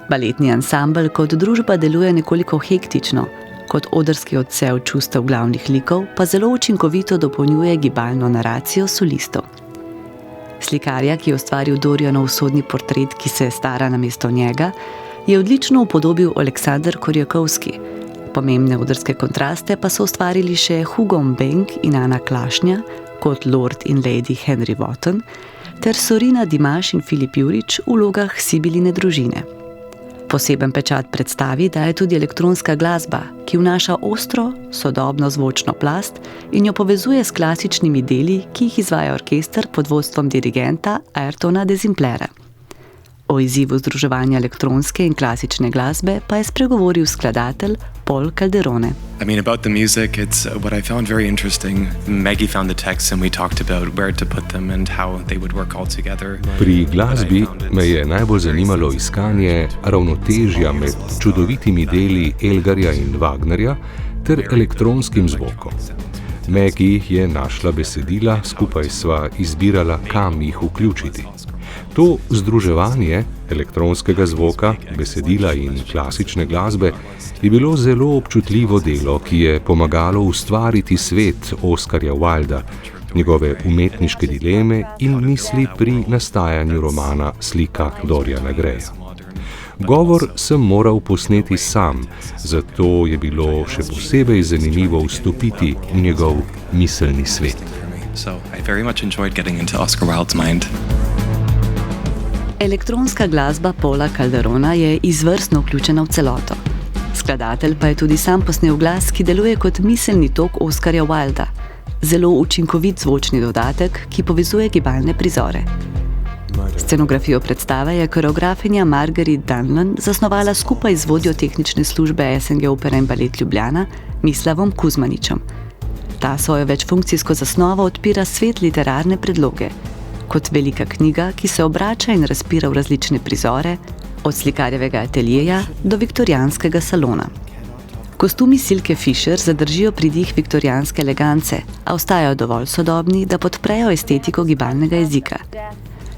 Baletni ansambel kot družba deluje nekoliko hektično, kot odrski odsev čustev glavnih likov pa zelo učinkovito dopolnjuje gibalno naracijo solistov. Slikarja, ki je ustvaril Dorianov usodni portret, ki se stara namesto njega, je odlično upodobil Aleksander Korjakovski. Pomembne odrske kontraste pa so ustvarili še Hugo Mbenk in Ana Klašnja kot Lord in Lady Henry Wotton ter Sorina Dimaš in Filip Jurič v vlogah Sibiline družine. Poseben pečat predstavi daje tudi elektronska glasba, ki vnaša ostro, sodobno zvočno plast in jo povezuje s klasičnimi deli, ki jih izvaja orkester pod vodstvom dirigenta Ayrtona Dezimplera. O izzivu združevanja elektronske in klasične glasbe pa je spregovoril skladatelj Paul Calderone. About the music, it's what I found very interesting. Maggie found the text and we talked about where to put them and how they would work all together. Pri glasbi me je najbolj zanimalo iskanje ravnotežja med čudovitimi deli Elgarja in Wagnerja ter elektronskim zvokom. Maggie je našla besedila, skupaj sva izbirala, kam jih vključiti. To združevanje elektronskega zvoka, besedila in klasične glasbe je bilo zelo občutljivo delo, ki je pomagalo ustvariti svet Oskarja Wilda, njegove umetniške dileme in misli pri nastajanju romana Slika Doriana Greya. Govor sem moral posneti sam, zato je bilo še posebej zanimivo vstopiti v njegov miselni svet. So I very much enjoyed getting into Oscar Wilde's mind. Elektronska glasba Paula Calderona je izvrstno vključena v celoto. Skladatelj pa je tudi sam posnel glas, ki deluje kot miselni tok Oskarja Wilda. Zelo učinkovit zvočni dodatek, ki povezuje gibalne prizore. Scenografijo predstave je koreografinja Margaret Dunlan zasnovala skupaj z vodjo tehnične službe SNG Opera in Balet Ljubljana, Mislavom Kuzmaničem. Ta svojo večfunkcijsko zasnovo odpira svet literarne predloge, kot velika knjiga, ki se obrača in razpira v različne prizore, od slikarjevega ateljeja do viktorijanskega salona. Kostumi Silke Fischer zadržijo pridih viktorijanske elegance, a ostajajo dovolj sodobni, da podprejo estetiko gibalnega jezika.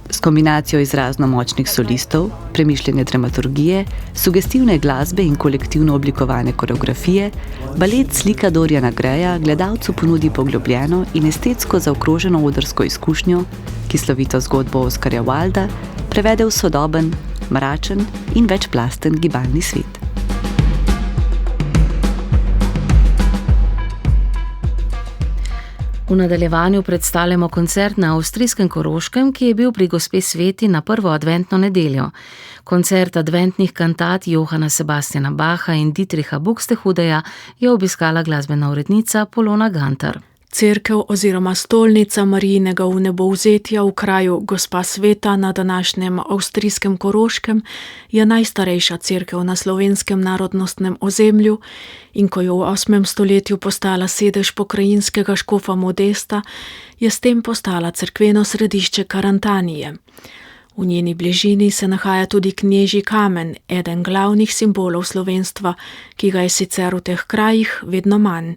S kombinacijo izrazno močnih solistov, premišljene dramaturgije, sugestivne glasbe in kolektivno oblikovane koreografije, balet Slika Doriana Greya gledalcu ponudi poglobljeno in estetsko zaokroženo odrsko izkušnjo, ki slovito zgodbo Oskarja Wilda prevede v sodoben, mračen in večplasten gibalni svet. V nadaljevanju predstavljamo koncert na avstrijskem Koroškem, ki je bil pri gospe Sveti na prvo adventno nedeljo. Koncert adventnih kantat Johana Sebastiana Bacha in Dietricha Buxtehudeja je obiskala glasbena urednica Polona Gantar. Cerkev oziroma stolnica Marijinega vnebovzetja v kraju Gospa Sveta na današnjem avstrijskem Koroškem je najstarejša cerkev na slovenskem narodnostnem ozemlju in ko je v 8. stoletju postala sedež pokrajinskega škofa Modesta, je s tem postala cerkveno središče Karantanije. V njeni bližini se nahaja tudi Knežji kamen, eden glavnih simbolov slovenstva, ki ga je sicer v teh krajih vedno manj.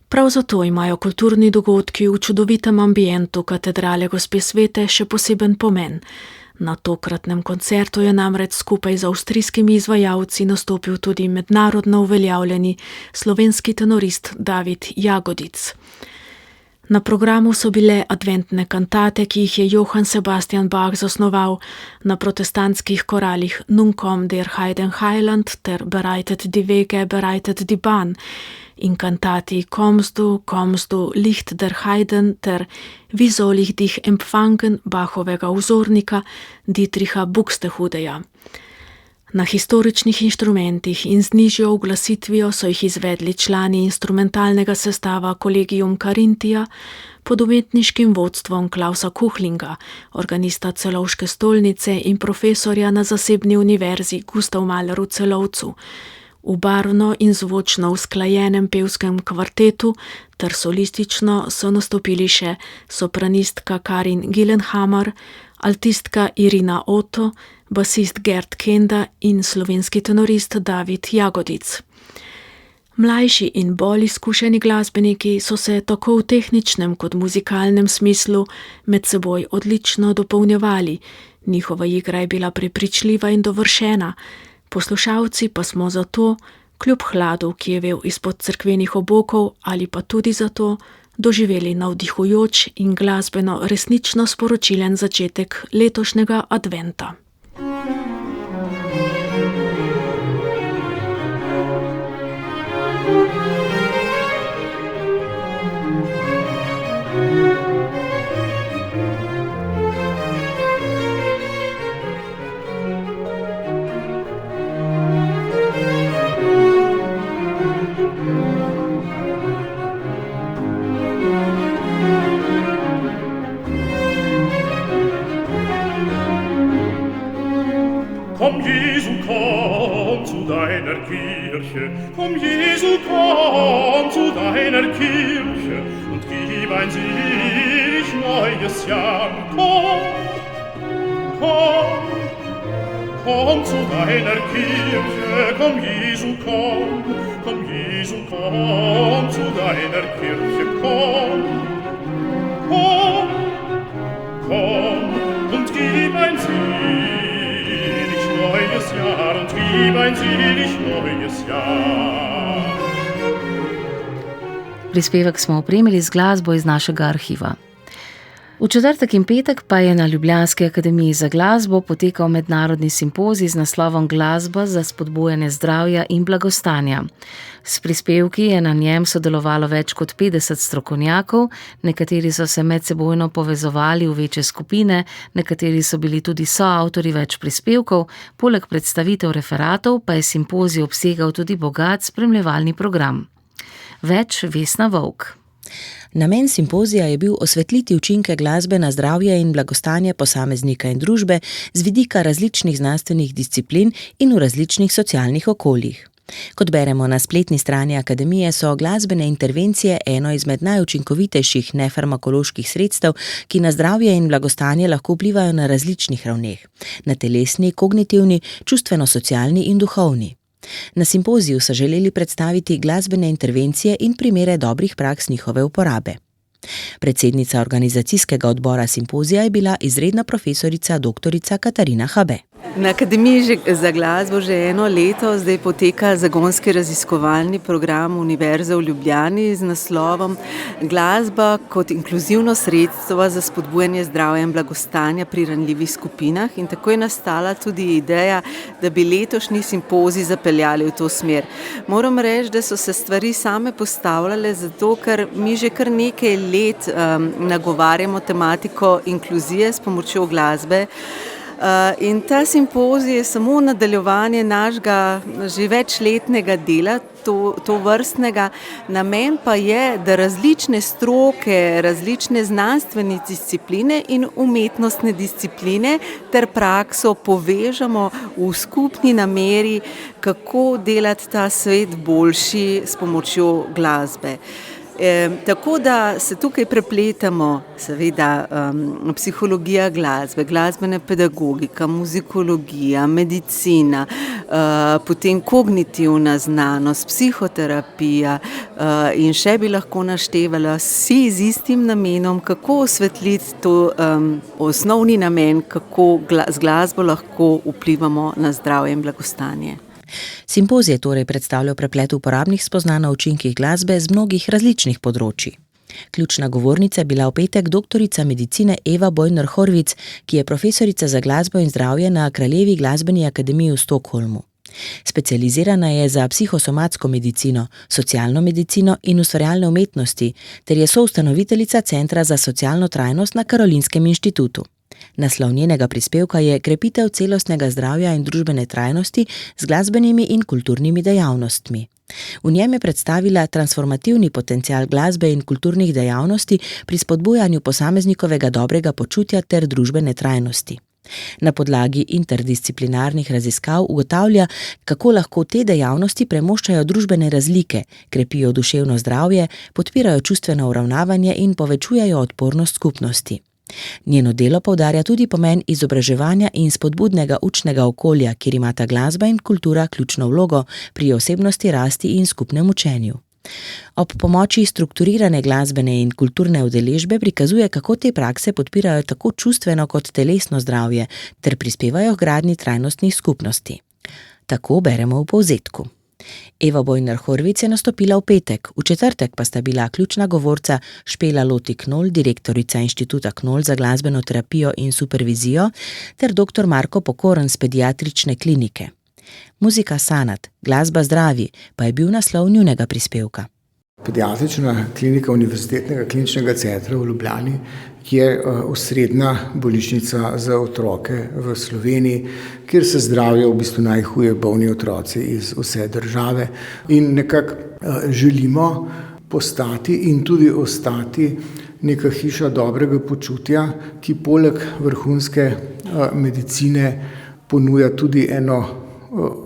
Prav zato imajo kulturni dogodki v čudovitem ambientu katedrale Gospe Svete še poseben pomen. Na tokratnem koncertu je namreč skupaj z avstrijskimi izvajalci nastopil tudi mednarodno uveljavljeni slovenski tenorist David Jagodic. Na programu so bile adventne kantate, ki jih je Johann Sebastian Bach zasnoval na protestantskih koralih Nun kommt der Heiden Heiland ter Bereitet die Wege, bereitet die Bahn in kantati Kommst du, Licht der Heiden ter Wie soll ich dich empfangen Bachovega vzornika Dietricha Buxtehudeja. Na historičnih inštrumentih in z nižjo uglasitvijo so jih izvedli člani instrumentalnega sestava Collegium Carintija pod umetniškim vodstvom Klausa Kuchlinga, organista Celovške stolnice in profesorja na zasebni univerzi Gustav Mahler v Celovcu, v barvno in zvočno usklajenem pevskem kvartetu ter solistično so nastopili še sopranistka Karin Gillenhammer, altistka Irina Otto, basist Gerd Kenda in slovenski tenorist David Jagodic. Mlajši in bolj izkušeni glasbeniki so se tako v tehničnem kot muzikalnem smislu med seboj odlično dopolnjevali, njihova igra je bila prepričljiva in dovršena, poslušalci pa smo zato, kljub hladu, ki je vel izpod cerkvenih obokov, ali pa tudi zato, doživeli navdihujoč in glasbeno resnično sporočilen začetek letošnjega adventa. Komm, Jesu, komm zu deiner Kirche, komm, Jesu, komm zu deiner Kirche und gib ein selig neues Jahr. Komm, komm, komm zu deiner Kirche, komm, Jesu, komm, komm, Jesu, komm zu deiner Kirche, komm, komm, komm und gib ein neues Jahr und gib ein selig neues Jahr. Prispevek smo opremili z glasbo iz našega arhiva. V četrtek in petek pa je na Ljubljanski akademiji za glasbo potekal mednarodni simpozij z naslovom Glasba za spodbujanje zdravja in blagostanja. S prispevki je na njem sodelovalo več kot 50 strokovnjakov, nekateri so se medsebojno povezovali v večje skupine, nekateri so bili tudi soavtorji več prispevkov, poleg predstavitev referatov pa je simpozij obsegal tudi bogat spremljevalni program. Več Vesna Volk. Namen simpozija je bil osvetliti učinke glasbe na zdravje in blagostanje posameznika in družbe z vidika različnih znanstvenih disciplin in v različnih socialnih okoljih. Kot beremo na spletni strani akademije, so glasbene intervencije eno izmed najučinkovitejših nefarmakoloških sredstev, ki na zdravje in blagostanje lahko vplivajo na različnih ravneh: na telesni, kognitivni, čustveno-socialni in duhovni. Na simpoziju so želeli predstaviti glasbene intervencije in primere dobrih praks njihove uporabe. Predsednica organizacijskega odbora simpozija je bila izredna profesorica dr. Katarina Habe. Na Akademiji za glasbo že eno leto zdaj poteka zagonski raziskovalni program Univerze v Ljubljani z naslovom Glasba kot inkluzivno sredstvo za spodbujanje zdravja in blagostanja pri ranljivih skupinah, in tako je nastala tudi ideja, da bi letošnji simpozij zapeljali v to smer. Moram reči, da so se stvari same postavljale zato, ker mi že kar nekaj let nagovarjamo tematiko inkluzije s pomočjo glasbe. In ta simpozij je samo nadaljevanje našega že večletnega dela, to vrstnega. Namen pa je, da različne stroke, različne znanstvene discipline in umetnostne discipline ter prakso povežemo v skupni nameri, kako delati ta svet boljši s pomočjo glasbe. Tako da se tukaj prepletamo seveda psihologija glasbe, glasbena pedagogika, muzikologija, medicina, potem kognitivna znanost, psihoterapija in še bi lahko naštevala, vsi z istim namenom, kako osvetliti to osnovni namen, kako z glasbo lahko vplivamo na zdravje in blagostanje. Simpozij je torej predstavljal preplet uporabnih spoznanj o učinkih glasbe z mnogih različnih področij. Ključna govornica je bila v petek doktorica medicine Eva Bojner-Horvic, ki je profesorica za glasbo in zdravje na Kraljevi glasbeni akademiji v Stockholmu. Specializirana je za psihosomatsko medicino, socialno medicino in ustvarjalne umetnosti ter je soustanoviteljica Centra za socialno trajnost na Karolinskem inštitutu. Naslov njenega prispevka je Krepitev celostnega zdravja in družbene trajnosti z glasbenimi in kulturnimi dejavnostmi. V njem je predstavila transformativni potencial glasbe in kulturnih dejavnosti pri spodbujanju posameznikovega dobrega počutja ter družbene trajnosti. Na podlagi interdisciplinarnih raziskav ugotavlja, kako lahko te dejavnosti premoščajo družbene razlike, krepijo duševno zdravje, podpirajo čustveno uravnavanje in povečujejo odpornost skupnosti. Njeno delo poudarja tudi pomen izobraževanja in spodbudnega učnega okolja, kjer imata glasba in kultura ključno vlogo pri osebnosti rasti in skupnem učenju. Ob pomoči strukturirane glasbene in kulturne udeležbe prikazuje, kako te prakse podpirajo tako čustveno kot telesno zdravje ter prispevajo k gradnji trajnostnih skupnosti. Tako beremo v povzetku. Eva Bojner-Horvic je nastopila v petek, v četrtek pa sta bila ključna govorca Špela Loti-Knol, direktorica Inštituta Knol za glasbeno terapijo in supervizijo, ter dr. Marko Pokorn z pediatrične klinike. Muzika Sanat, glasba zdravi, pa je bil naslov njunega prispevka. Pediatrična klinika Univerzitetnega kliničnega centra v Ljubljani je osrednja bolnišnica za otroke v Sloveniji, kjer se zdravijo v bistvu najhuje bolni otroci iz vse države. In nekako želimo postati in tudi ostati neka hiša dobrega počutja, ki poleg vrhunske medicine ponuja tudi eno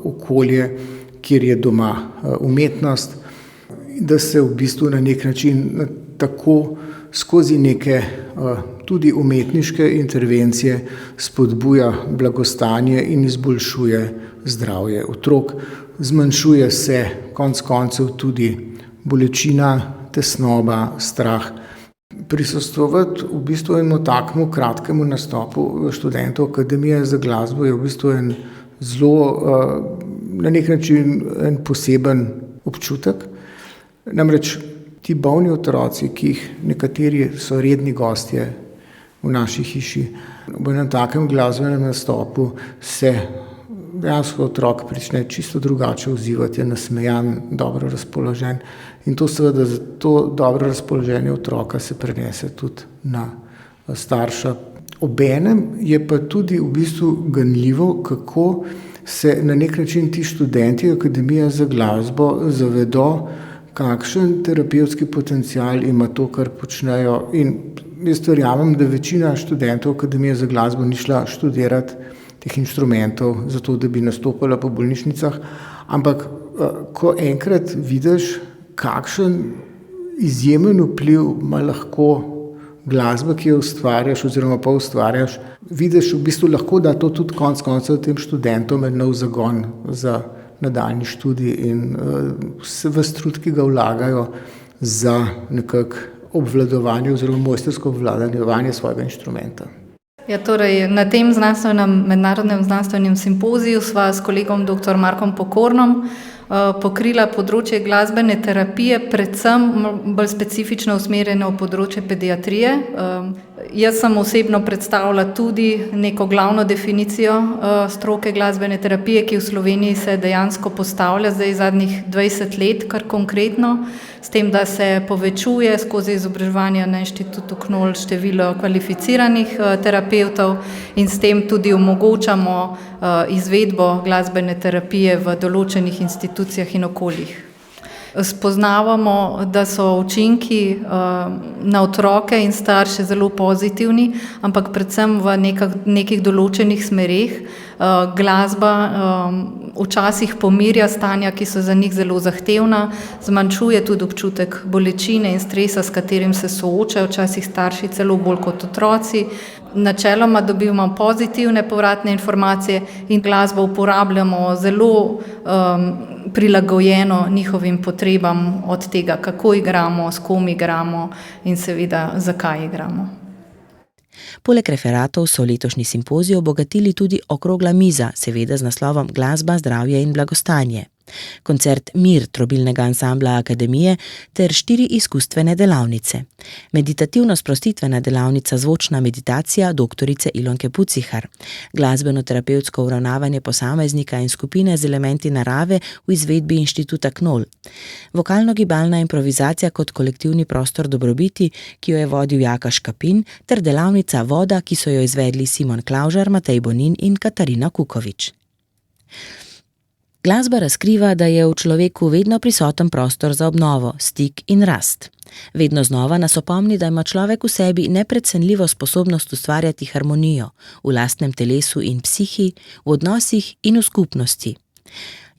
okolje, kjer je doma umetnost, da se v bistvu na nek način tako skozi neke tudi umetniške intervencije spodbuja blagostanje in izboljšuje zdravje otrok. Zmanjšuje se konec koncev tudi bolečina, tesnoba, strah. Prisostvovati v bistvu enemu takemu kratkemu nastopu študentov Akademije za glasbo je v bistvu en zelo, na nek način en poseben občutek. Namreč ti bolni otroci, ki jih nekateri so redni gostje v naši hiši, v enem takem glasbenem nastopu se dejansko otrok prične čisto drugače odzivati, je nasmejan, dobro razpoložen in to seveda to dobro razpoloženje otroka se prenese tudi na starša. Obenem je pa tudi v bistvu ganljivo, kako se na nek način ti študenti Akademije za glasbo zavedo, kakšen terapevtski potencial ima to, kar počnejo. In jaz verjamem, da večina študentov Akademije za glasbo ni šla študirati teh inštrumentov, zato da bi nastopala po bolnišnicah, ampak ko enkrat vidiš, kakšen izjemen vpliv ima lahko glasba, ki jo ustvarjaš oziroma pa ustvarjaš, vidiš v bistvu lahko, da to tudi konec koncev tem študentom je nov zagon za nadaljnji študij in ves trud, ki ga vlagajo za nekako obvladovanje oziroma mojstrsko obvladovanje svojega inštrumenta. Ja, torej, na tem mednarodnem znanstvenem simpoziju sva s kolegom dr. Markom Pokornom pokrila področje glasbene terapije, predvsem bolj specifično usmerjeno v področje pediatrije. Jaz sem osebno predstavila tudi neko glavno definicijo stroke glasbene terapije, ki v Sloveniji se dejansko postavlja zdaj zadnjih 20 let, kar konkretno, s tem, da se povečuje skozi izobraževanje na Inštitutu Knol število kvalificiranih terapevtov in s tem tudi omogočamo izvedbo glasbene terapije v določenih institucijah in okoljih. Spoznavamo, da so učinki na otroke in starše zelo pozitivni, ampak predvsem v nekih določenih smereh. Glasba včasih pomirja stanja, ki so za njih zelo zahtevna, zmanjšuje tudi občutek bolečine in stresa, s katerim se soočajo včasih starši celo bolj kot otroci. Načeloma dobivamo pozitivne povratne informacije in glasbo uporabljamo zelo prilagojeno njihovim potrebam, od tega, kako igramo, s kom igramo in seveda zakaj igramo. Poleg referatov so letošnji simpozij obogatili tudi okrogla miza, seveda z naslovom Glasba, zdravje in blagostanje. Koncert Mir trobilnega ansambla Akademije ter 4 izkustvene delavnice. Meditativno-sprostitvena delavnica Zvočna meditacija doktorice Ilonke Pucihar, glasbeno-terapevtsko uravnavanje posameznika in skupine z elementi narave v izvedbi Inštituta Knol, vokalno-gibalna improvizacija kot kolektivni prostor dobrobiti, ki jo je vodil Jaka Škapin, ter delavnica Voda, ki so jo izvedli Simon Klavžar, Matej Bonin in Katarina Kukovič. Glasba razkriva, da je v človeku vedno prisoten prostor za obnovo, stik in rast. Vedno znova nas opomni, da ima človek v sebi neprecenljivo sposobnost ustvarjati harmonijo v lastnem telesu in psihi, v odnosih in v skupnosti.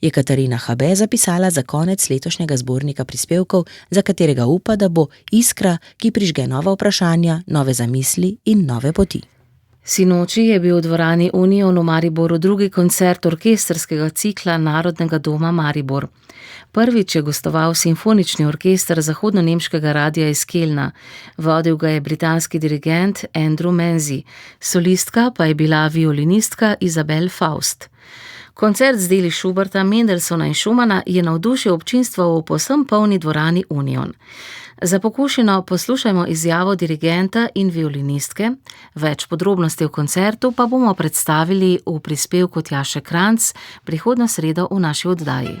Je Katarina Habe zapisala za konec letošnjega zbornika prispevkov, za katerega upa, da bo iskra, ki prižge nova vprašanja, nove zamisli in nove poti. Sinoči je bil v dvorani Union v Mariboru drugi koncert orkestrskega cikla Narodnega doma Maribor. Prvič je gostoval simfonični orkester zahodno-nemškega radia iz Kelna. Vodil ga je britanski dirigent Andrew Menzies, solistka pa je bila violinistka Isabel Faust. Koncert z deli Schuberta, Mendelssohna in Schumana je navdušil občinstvo v povsem polni dvorani Union. Za pokušino poslušajmo izjavo dirigenta in violinistke, več podrobnosti o koncertu pa bomo predstavili v prispevku Tjaše Kranc prihodnjo sredo v naši oddaji.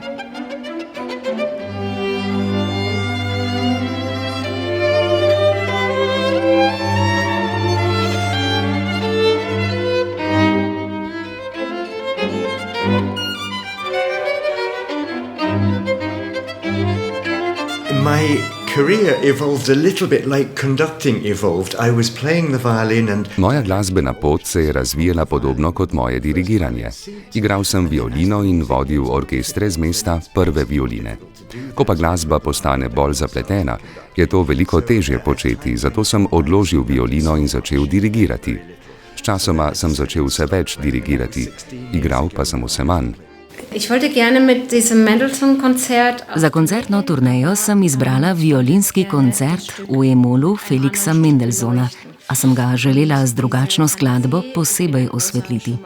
My career evolved a little bit like conducting evolved. I was playing the violin and... Moja glasbena pot se je razvijala podobno kot moje dirigiranje. Igral sem violino in vodil orkestre z mesta prve violine. Ko pa glasba postane bolj zapletena, je to veliko težje početi, zato sem odložil violino in začel dirigirati. Sčasoma sem začel vse več dirigirati, igral pa sem vse manj. Za koncertno turnejo sem izbrala violinski koncert v E-molu Felixa Mendelssohna, a sem ga želela z drugačno skladbo posebej osvetliti.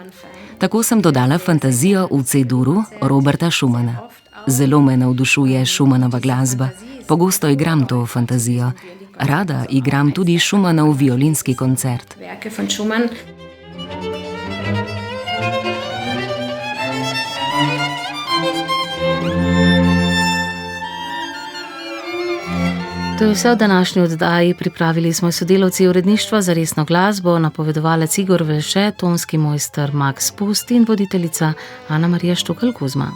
Tako sem dodala fantazijo v C-duru Roberta Schumana. Zelo me navdušuje Schumanova glasba, pogosto igram to fantazijo. Rada igram tudi Schumanov violinski koncert. To je vse v današnji oddaji. Pripravili smo sodelavci uredništva za resno glasbo, napovedovalec Igor Velše, tonski mojster Max Pust in voditeljica Ana Marija Štukelj-Kuzma.